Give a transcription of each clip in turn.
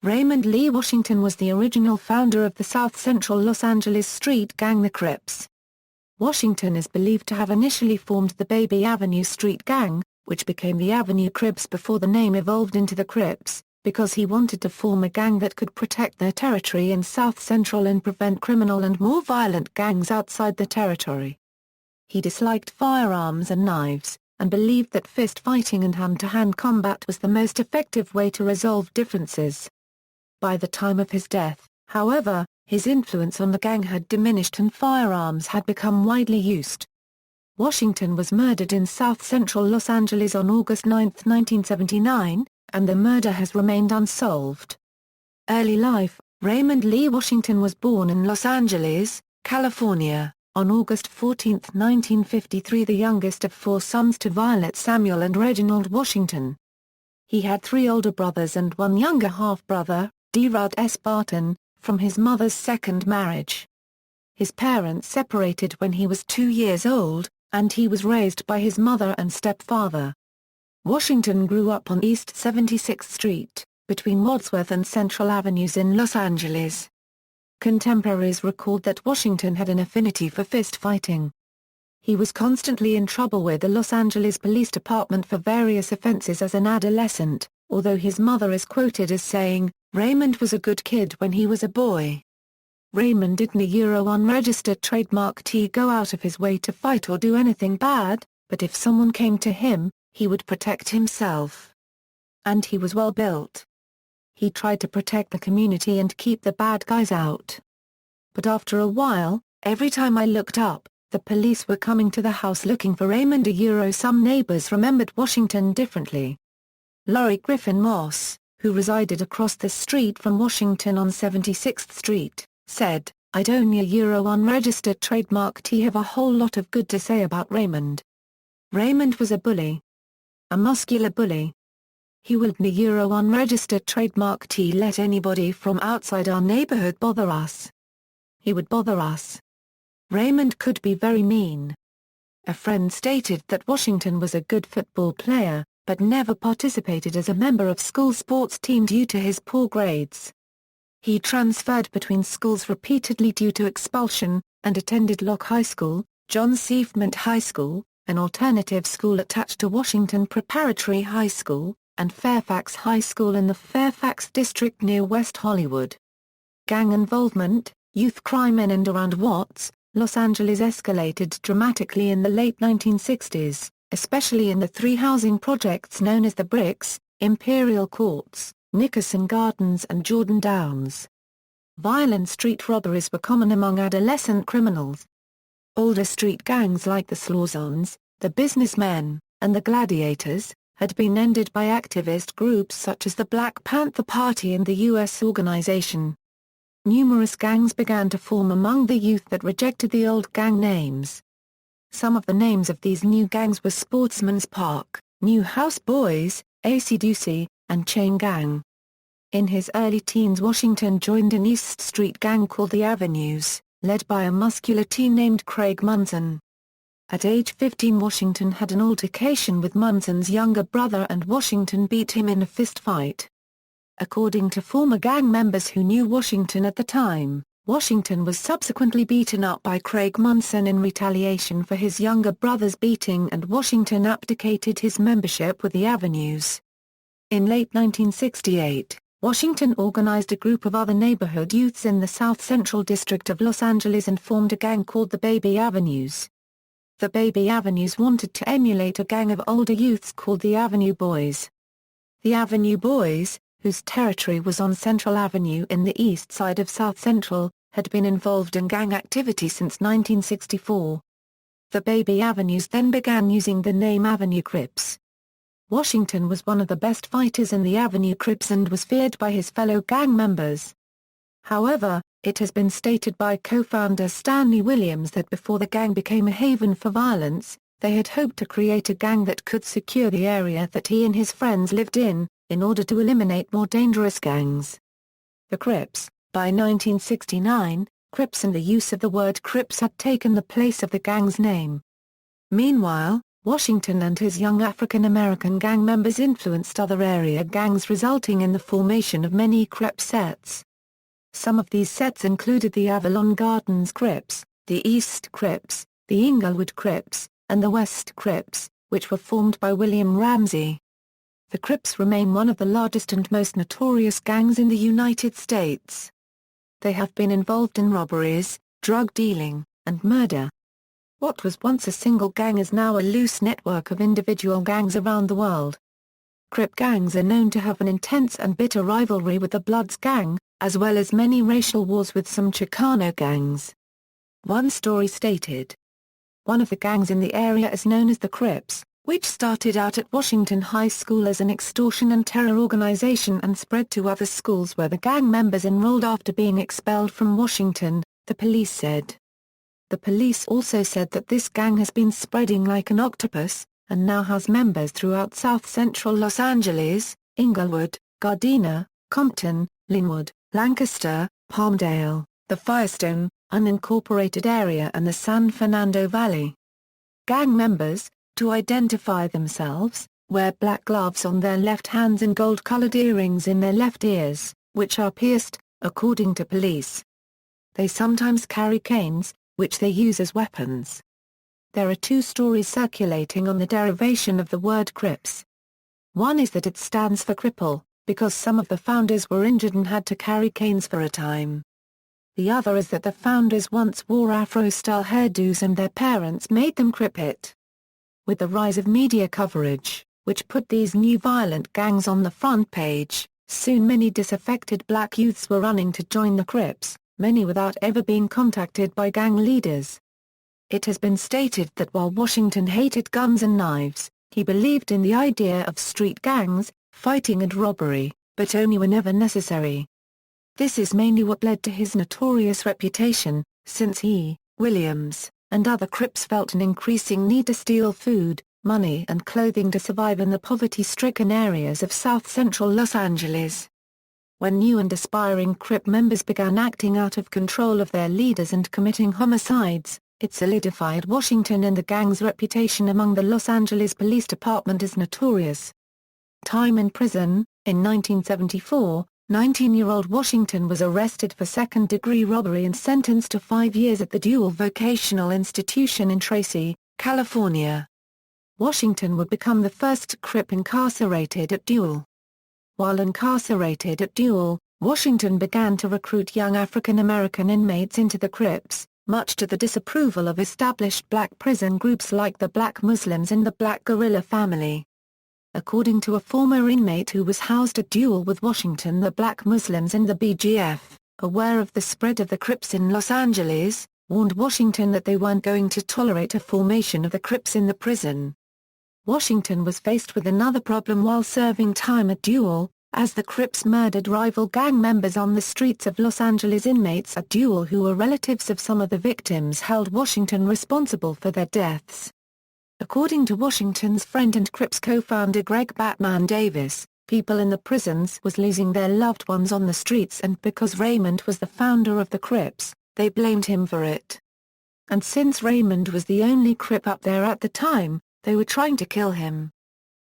Raymond Lee Washington was the original founder of the South Central Los Angeles street gang the Crips. Washington is believed to have initially formed the Baby Avenue street gang, which became the Avenue Crips before the name evolved into the Crips, because he wanted to form a gang that could protect their territory in South Central and prevent criminal and more violent gangs outside the territory. He disliked firearms and knives, and believed that fist fighting and hand-to-hand combat was the most effective way to resolve differences. By the time of his death, however, his influence on the gang had diminished and firearms had become widely used. Washington was murdered in South Central Los Angeles on August 9, 1979, and the murder has remained unsolved. Early life: Raymond Lee Washington was born in Los Angeles, California, on August 14, 1953, the youngest of four sons to Violet Samuel and Reginald Washington. He had three older brothers and one younger half-brother, Derard S. Barton, from his mother's second marriage. His parents separated when he was 2 years old, and he was raised by his mother and stepfather. Washington grew up on East 76th Street, between Wadsworth and Central Avenues in Los Angeles. Contemporaries recalled that Washington had an affinity for fist fighting. He was constantly in trouble with the Los Angeles Police Department for various offenses as an adolescent, although his mother is quoted as saying, "Raymond was a good kid when he was a boy." Raymond didn't unregistered trademark T go out of his way to fight or do anything bad, but if someone came to him, he would protect himself. And he was well built. He tried to protect the community and keep the bad guys out. But after a while, every time I looked up, the police were coming to the house looking for Raymond. Some neighbors remembered Washington differently. Laurie Griffin Moss, who resided across the street from Washington on 76th Street, said, "I'd own unregistered trademark T have a whole lot of good to say about Raymond. Raymond was a bully. A muscular bully. He wouldn't unregistered trademark T let anybody from outside our neighborhood bother us. He would bother us. Raymond could be very mean." A friend stated that Washington was a good football player, but never participated as a member of school sports team due to his poor grades. He transferred between schools repeatedly due to expulsion, and attended Locke High School, John Seifert High School, an alternative school attached to Washington Preparatory High School, and Fairfax High School in the Fairfax district near West Hollywood. Gang involvement, youth crime in and around Watts, Los Angeles escalated dramatically in the late 1960s. Especially in the three housing projects known as the Bricks, Imperial Courts, Nickerson Gardens and Jordan Downs. Violent street robberies were common among adolescent criminals. Older street gangs like the Slawsons, the Businessmen, and the Gladiators, had been ended by activist groups such as the Black Panther Party and the U.S. Organization. Numerous gangs began to form among the youth that rejected the old gang names. Some of the names of these new gangs were Sportsman's Park, New House Boys, AC/DC, and Chain Gang. In his early teens, Washington joined an East Street gang called the Avenues, led by a muscular teen named Craig Munson. At age 15, Washington had an altercation with Munson's younger brother and Washington beat him in a fist fight. According to former gang members who knew Washington at the time, Washington was subsequently beaten up by Craig Munson in retaliation for his younger brother's beating, and Washington abdicated his membership with the Avenues. In late 1968, Washington organized a group of other neighborhood youths in the South Central District of Los Angeles and formed a gang called the Baby Avenues. The Baby Avenues wanted to emulate a gang of older youths called the Avenue Boys. The Avenue Boys, whose territory was on Central Avenue in the east side of South Central, had been involved in gang activity since 1964. The Baby Avenues then began using the name Avenue Crips. Washington was one of the best fighters in the Avenue Crips and was feared by his fellow gang members. However, it has been stated by co-founder Stanley Williams that before the gang became a haven for violence, they had hoped to create a gang that could secure the area that he and his friends lived in order to eliminate more dangerous gangs. The Crips. By 1969, Crips and the use of the word Crips had taken the place of the gang's name. Meanwhile, Washington and his young African-American gang members influenced other area gangs, resulting in the formation of many Crip sets. Some of these sets included the Avalon Gardens Crips, the East Crips, the Inglewood Crips, and the West Crips, which were formed by William Ramsey. The Crips remain one of the largest and most notorious gangs in the United States. They have been involved in robberies, drug dealing, and murder. What was once a single gang is now a loose network of individual gangs around the world. Crip gangs are known to have an intense and bitter rivalry with the Bloods gang, as well as many racial wars with some Chicano gangs. One story stated, "One of the gangs in the area is known as the Crips, which started out at Washington High School as an extortion and terror organization and spread to other schools where the gang members enrolled after being expelled from Washington," the police said. The police also said that this gang has been spreading like an octopus, and now has members throughout south-central Los Angeles, Inglewood, Gardena, Compton, Linwood, Lancaster, Palmdale, the Firestone, unincorporated area and the San Fernando Valley. Gang members, to identify themselves, wear black gloves on their left hands and gold-colored earrings in their left ears, which are pierced, according to police. They sometimes carry canes, which they use as weapons. There are two stories circulating on the derivation of the word Crips. One is that it stands for cripple, because some of the founders were injured and had to carry canes for a time. The other is that the founders once wore Afro-style hairdos and their parents made them crip it. With the rise of media coverage, which put these new violent gangs on the front page, soon many disaffected black youths were running to join the Crips, many without ever being contacted by gang leaders. It has been stated that while Washington hated guns and knives, he believed in the idea of street gangs, fighting and robbery, but only whenever necessary. This is mainly what led to his notorious reputation, since he, Williams, and other Crips felt an increasing need to steal food, money and clothing to survive in the poverty-stricken areas of south-central Los Angeles. When new and aspiring Crip members began acting out of control of their leaders and committing homicides, it solidified Washington and the gang's reputation among the Los Angeles Police Department as notorious. Time in prison. In 1974, 19-year-old Washington was arrested for second-degree robbery and sentenced to 5 years at the Dual Vocational Institution in Tracy, California. Washington would become the first Crip incarcerated at Dual. While incarcerated at Dual, Washington began to recruit young African-American inmates into the Crips, much to the disapproval of established black prison groups like the Black Muslims and the Black Guerrilla Family. According to a former inmate who was housed at Dual with Washington, the Black Muslims and the BGF, aware of the spread of the Crips in Los Angeles, warned Washington that they weren't going to tolerate a formation of the Crips in the prison. Washington was faced with another problem while serving time at Dual, as the Crips murdered rival gang members on the streets of Los Angeles. Inmates at Dual who were relatives of some of the victims held Washington responsible for their deaths. According to Washington's friend and Crips co-founder Greg Batman Davis, people in the prisons was losing their loved ones on the streets, and because Raymond was the founder of the Crips, they blamed him for it. And since Raymond was the only Crip up there at the time, they were trying to kill him.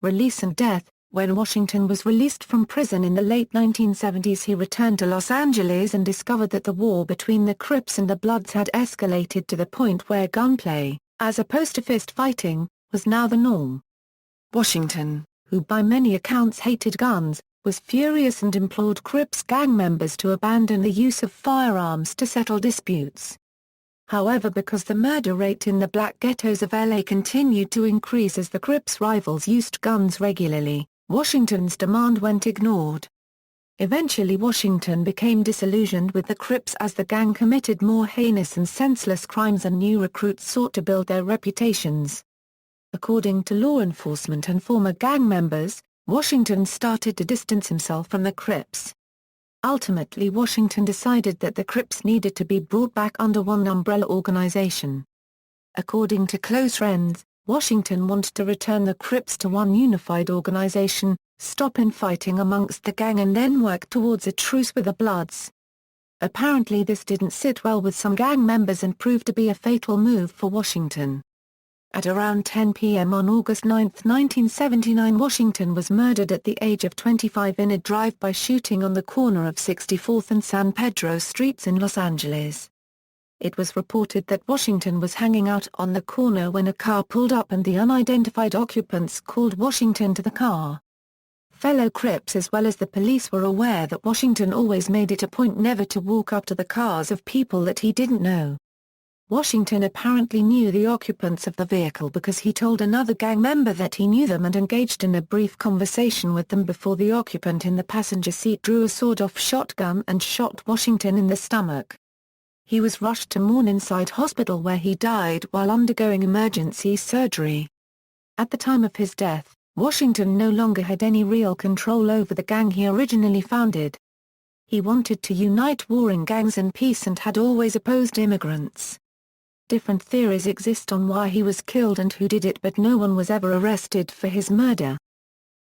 Release and death. When Washington was released from prison in the late 1970s, he returned to Los Angeles and discovered that the war between the Crips and the Bloods had escalated to the point where gunplay, as opposed to fist fighting, was now the norm. Washington, who by many accounts hated guns, was furious and implored Crips gang members to abandon the use of firearms to settle disputes. However, because the murder rate in the black ghettos of LA continued to increase as the Crips rivals used guns regularly, Washington's demand went ignored. Eventually Washington became disillusioned with the Crips as the gang committed more heinous and senseless crimes and new recruits sought to build their reputations. According to law enforcement and former gang members, Washington started to distance himself from the Crips. Ultimately, Washington decided that the Crips needed to be brought back under one umbrella organization. According to close friends, Washington wanted to return the Crips to one unified organization, stop infighting amongst the gang and then work towards a truce with the Bloods. Apparently this didn't sit well with some gang members and proved to be a fatal move for Washington. At around 10 p.m. on August 9, 1979, Washington was murdered at the age of 25 in a drive-by shooting on the corner of 64th and San Pedro Streets in Los Angeles. It was reported that Washington was hanging out on the corner when a car pulled up and the unidentified occupants called Washington to the car. Fellow Crips as well as the police were aware that Washington always made it a point never to walk up to the cars of people that he didn't know. Washington apparently knew the occupants of the vehicle because he told another gang member that he knew them and engaged in a brief conversation with them before the occupant in the passenger seat drew a sawed-off shotgun and shot Washington in the stomach. He was rushed to Morningside Hospital where he died while undergoing emergency surgery. At the time of his death, Washington no longer had any real control over the gang he originally founded. He wanted to unite warring gangs in peace and had always opposed immigrants. Different theories exist on why he was killed and who did it, but no one was ever arrested for his murder.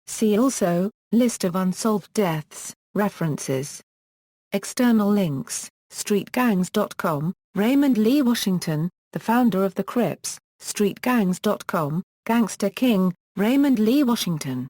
See also, List of unsolved deaths, references. External links, streetgangs.com, Raymond Lee Washington, the founder of the Crips, streetgangs.com, Gangster King, Raymond Lee Washington.